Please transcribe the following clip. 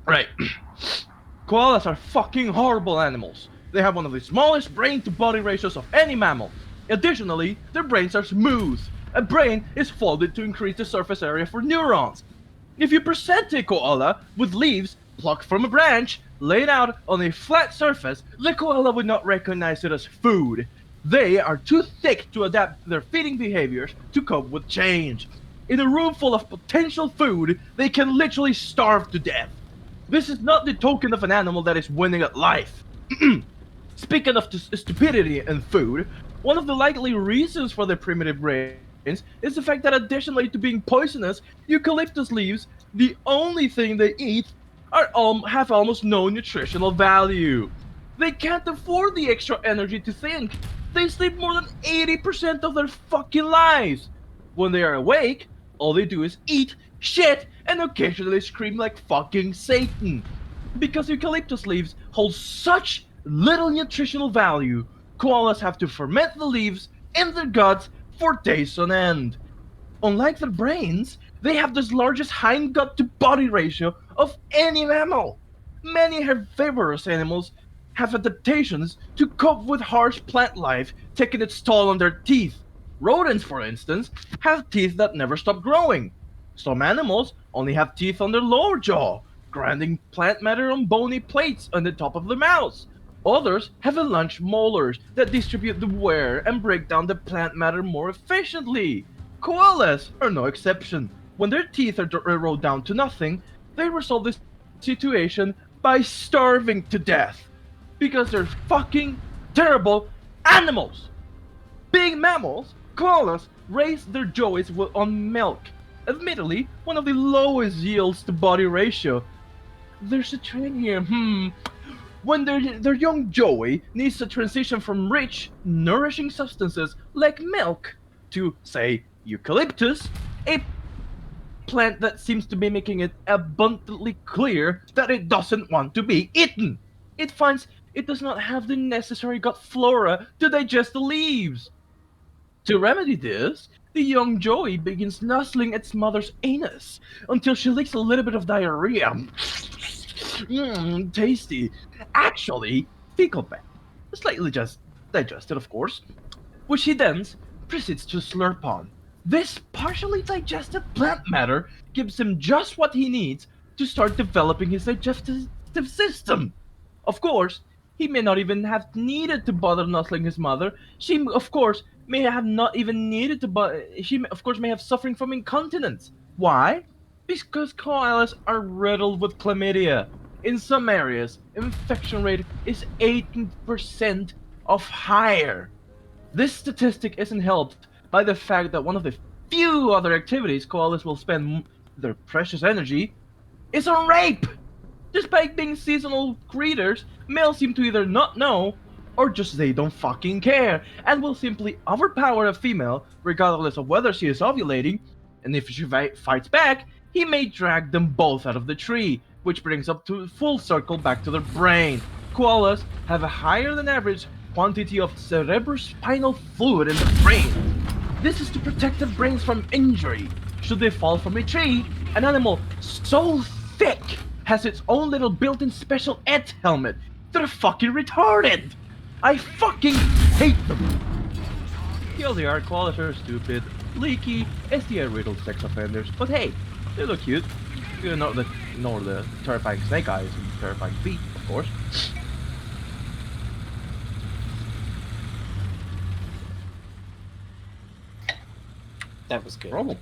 Right. Koalas are fucking horrible animals. They have one of the smallest brain to body ratios of any mammal. Additionally, their brains are smooth. A brain is folded to increase the surface area for neurons. If you present a koala with leaves plucked from a branch, laid out on a flat surface, the koala would not recognize it as food. They are too thick to adapt their feeding behaviors to cope with change. In a room full of potential food, they can literally starve to death. This is not the token of an animal that is winning at life. Speaking of stupidity and food, one of the likely reasons for their primitive brains is the fact that additionally to being poisonous, eucalyptus leaves, the only thing they eat, have almost no nutritional value. They can't afford the extra energy to think. They sleep more than 80% of their fucking lives. When they are awake, all they do is eat, shit, and occasionally scream like fucking Satan. Because eucalyptus leaves hold such little nutritional value, koalas have to ferment the leaves in their guts for days on end. Unlike their brains, they have the largest hind gut to body ratio of any mammal. Many herbivorous animals have adaptations to cope with harsh plant life taking its toll on their teeth. Rodents, for instance, have teeth that never stop growing. Some animals only have teeth on their lower jaw, grinding plant matter on bony plates on the top of their mouths. Others have enlarged molars that distribute the wear and break down the plant matter more efficiently. Koalas are no exception. When their teeth are erode down to nothing, they resolve the situation by starving to death. Because they're fucking terrible animals. Being mammals, koalas raise their joeys on milk. Admittedly, one of the lowest yields to body ratio. There's a trend here, when their young joey needs to transition from rich, nourishing substances like milk to, say, eucalyptus, a plant that seems to be making it abundantly clear that it doesn't want to be eaten. It finds it does not have the necessary gut flora to digest the leaves. To remedy this, the young joey begins nuzzling its mother's anus until she leaks a little bit of diarrhea. Tasty. Actually, fecal matter. Slightly just digested, of course, which he then proceeds to slurp on. This partially digested plant matter gives him just what he needs to start developing his digestive system. Of course, he may not even have needed to bother nuzzling his mother. She, of course, may have not even needed to, but she, of course, may have suffering from incontinence. Why? Because koalas are riddled with chlamydia. In some areas, infection rate is 18% of higher. This statistic isn't helped by the fact that one of the few other activities koalas will spend their precious energy is on rape. Despite being seasonal creatures, males seem to either not know or just they don't fucking care and will simply overpower a female regardless of whether she is ovulating, and if she fights back, he may drag them both out of the tree, which brings up to full circle back to their brain. Koalas have a higher than average quantity of cerebrospinal fluid in the brain. This is to protect their brains from injury. Should they fall from a tree, an animal so thick has its own little built-in special ed helmet. They're fucking retarded! I fucking hate them! TLDR, koalas are stupid, leaky, STI-riddled sex offenders, but hey, they look cute. You know the terrifying snake eyes and terrifying feet, of course. That was good. Roll.